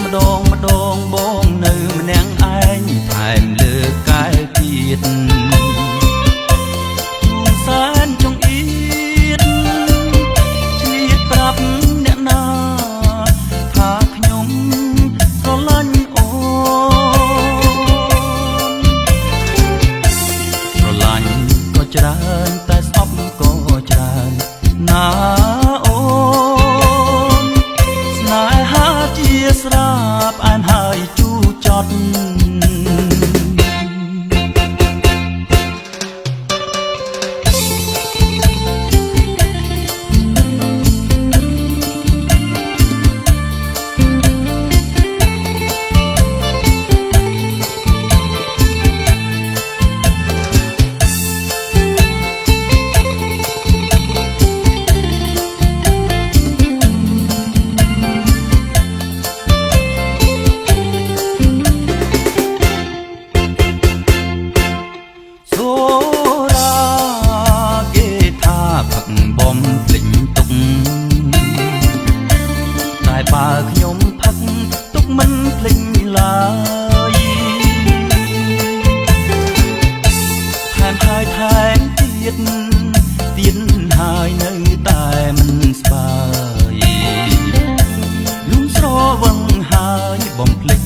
ម្ដងបងនៅម្នាក់ឯងថែមលើកាយទៀតសែនចង្អៀតឆ្លៀតប្រាប់អ្នកណាថាខ្ញុំស្រឡាញ់អូនស្រឡាញ់ក៏ច្រើនតែស្អប់ក៏ច្រើនណាអូនស្នេហាជាស្រាប់អែមហើយជូរចត់បំភ្លេចទុកតែបើខ្ញុំផឹកទុកមិនភ្លេចឡើយថែមហើយថែមទៀតហើយនៅតែមិនស្បាយលំស្រវឹងហើយបំភ្លេច